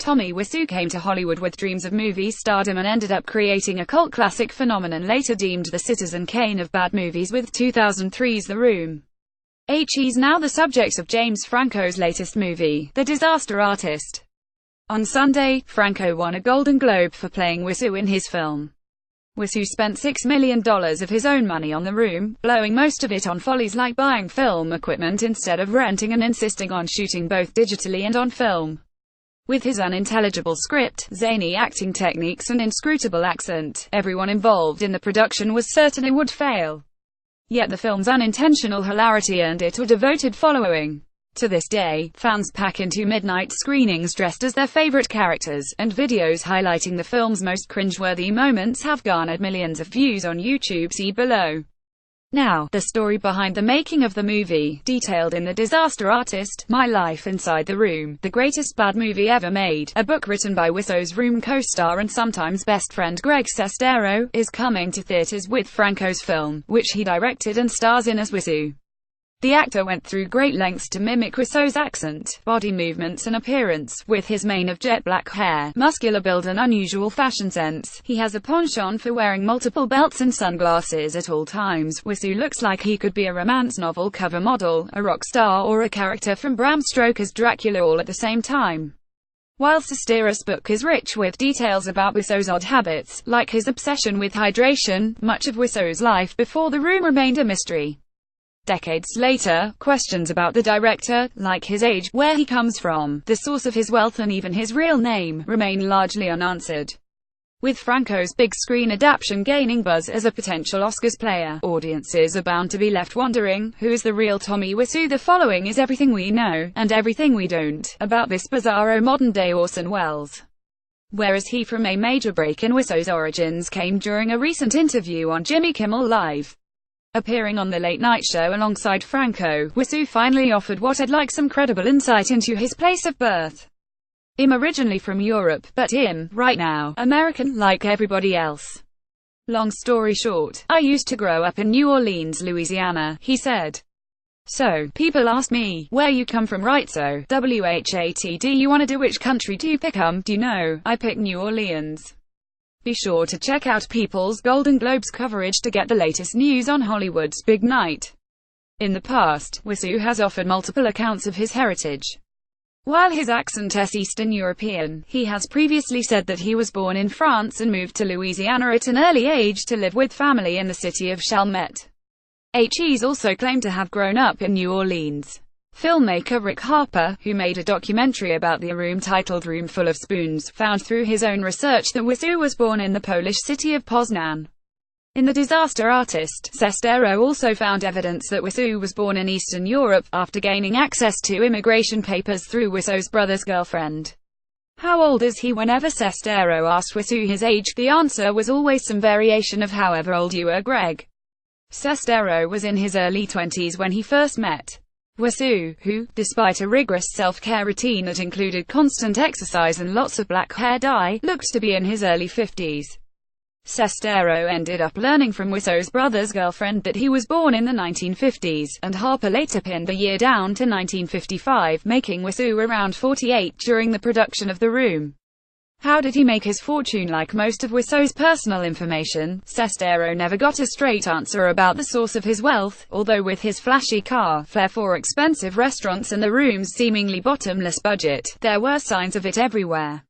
Tommy Wiseau came to Hollywood with dreams of movie stardom and ended up creating a cult classic phenomenon later deemed the Citizen Kane of bad movies with 2003's The Room. He's now the subject of James Franco's latest movie, The Disaster Artist. On Sunday, Franco won a Golden Globe for playing Wiseau in his film. Wiseau spent $6 million of his own money on The Room, blowing most of it on follies like buying film equipment instead of renting and insisting on shooting both digitally and on film. With his unintelligible script, zany acting techniques and inscrutable accent, everyone involved in the production was certain it would fail. Yet the film's unintentional hilarity earned it a devoted following. To this day, fans pack into midnight screenings dressed as their favorite characters, and videos highlighting the film's most cringeworthy moments have garnered millions of views on YouTube. See below. Now, the story behind the making of the movie, detailed in The Disaster Artist, My Life Inside the Room, the greatest bad movie ever made, a book written by Wiseau's Room co-star and sometimes best friend Greg Sestero, is coming to theaters with Franco's film, which he directed and stars in as Wiseau. The actor went through great lengths to mimic Wiseau's accent, body movements and appearance, with his mane of jet black hair, muscular build and unusual fashion sense. He has a penchant for wearing multiple belts and sunglasses at all times. Wiseau looks like he could be a romance novel cover model, a rock star or a character from Bram Stoker's Dracula all at the same time. While Sestero's book is rich with details about Wiseau's odd habits, like his obsession with hydration, much of Wiseau's life before The Room remained a mystery. Decades later, questions about the director, like his age, where he comes from, the source of his wealth and even his real name, remain largely unanswered. With Franco's big-screen adaptation gaining buzz as a potential Oscars player, audiences are bound to be left wondering, who is the real Tommy Wiseau? The following is everything we know, and everything we don't, about this bizarro modern-day Orson Welles. Where is he from? A major break in Wiseau's origins came during a recent interview on Jimmy Kimmel Live. Appearing on The Late Night Show alongside Franco, Wiseau finally offered what I'd like some credible insight into his place of birth. I'm originally from Europe, but I'm, right now, American, like everybody else. Long story short, I used to grow up in New Orleans, Louisiana, he said. So, people ask me, where you come from, right? So, WHAT do you wanna do? Which country do you pick? Do you know, I pick New Orleans. Be sure to check out People's Golden Globes coverage to get the latest news on Hollywood's big night. In the past, Wiseau has offered multiple accounts of his heritage. While his accent is Eastern European, he has previously said that he was born in France and moved to Louisiana at an early age to live with family in the city of Chalmette. He's also claimed to have grown up in New Orleans. Filmmaker Rick Harper, who made a documentary about The Room titled Room Full of Spoons, found through his own research that Wiseau was born in the Polish city of Poznan. In The Disaster Artist, Sestero also found evidence that Wiseau was born in Eastern Europe, after gaining access to immigration papers through Wiseau's brother's girlfriend. How old is he? Whenever Sestero asked Wiseau his age, the answer was always some variation of however old you are, Greg. Sestero was in his early 20s when he first met Wiseau, who, despite a rigorous self-care routine that included constant exercise and lots of black hair dye, looked to be in his early 50s. Sestero ended up learning from Wiseau's brother's girlfriend that he was born in the 1950s, and Harper later pinned the year down to 1955, making Wiseau around 48 during the production of The Room. How did he make his fortune? Like most of Wiseau's personal information, Sestero never got a straight answer about the source of his wealth, although with his flashy car, flair for expensive restaurants and The Room's seemingly bottomless budget, there were signs of it everywhere.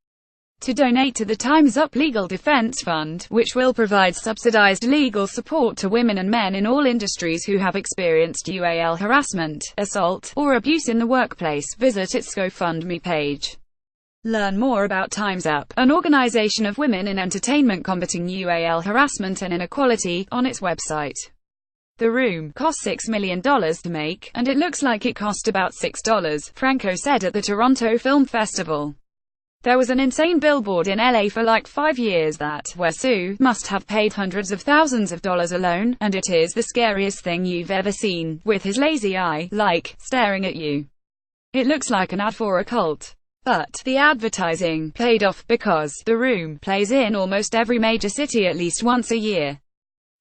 To donate to the Time's Up Legal Defense Fund, which will provide subsidized legal support to women and men in all industries who have experienced UAL harassment, assault, or abuse in the workplace, visit its GoFundMe page. Learn more about Time's Up, an organization of women in entertainment combating UAL harassment and inequality, on its website. The Room cost $6 million to make, and it looks like it cost about $6, Franco said at the Toronto Film Festival. There was an insane billboard in LA for like 5 years that Wiseau must have paid hundreds of thousands of dollars alone, and it is the scariest thing you've ever seen, with his lazy eye, like, staring at you. It looks like an ad for a cult. But the advertising paid off, because The Room plays in almost every major city at least once a year.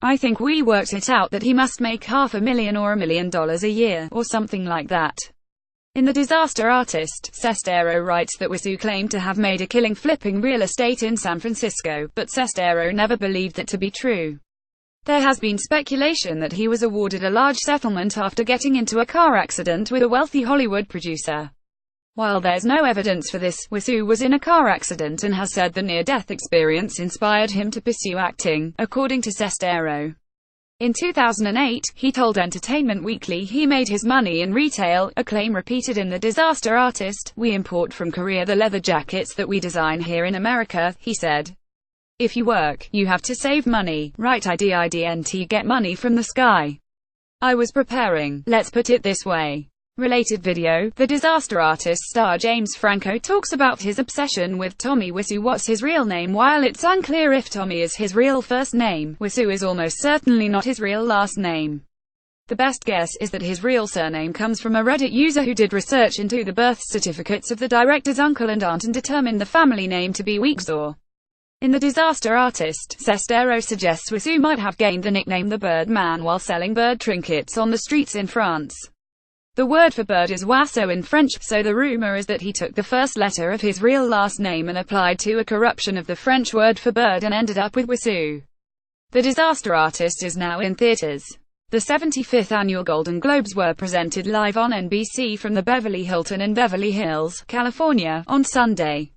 I think we worked it out that he must make $500,000 or $1 million a year, or something like that. In The Disaster Artist, Sestero writes that Wiseau claimed to have made a killing flipping real estate in San Francisco, but Sestero never believed that to be true. There has been speculation that he was awarded a large settlement after getting into a car accident with a wealthy Hollywood producer. While there's no evidence for this, Wiseau was in a car accident and has said the near-death experience inspired him to pursue acting, according to Sestero. In 2008, he told Entertainment Weekly he made his money in retail, a claim repeated in The Disaster Artist. "We import from Korea the leather jackets that we design here in America," he said. "If you work, you have to save money, right? I didn't get money from the sky. I was preparing, let's put it this way." Related video, The Disaster Artist star James Franco talks about his obsession with Tommy Wiseau. What's his real name? While it's unclear if Tommy is his real first name, Wiseau is almost certainly not his real last name. The best guess is that his real surname comes from a Reddit user who did research into the birth certificates of the director's uncle and aunt and determined the family name to be Wiseau. In The Disaster Artist, Sestero suggests Wiseau might have gained the nickname the Birdman while selling bird trinkets on the streets in France. The word for bird is Wiseau in French, so the rumor is that he took the first letter of his real last name and applied to a corruption of the French word for bird and ended up with Wiseau. The Disaster Artist is now in theaters. The 75th annual Golden Globes were presented live on NBC from the Beverly Hilton in Beverly Hills, California, on Sunday.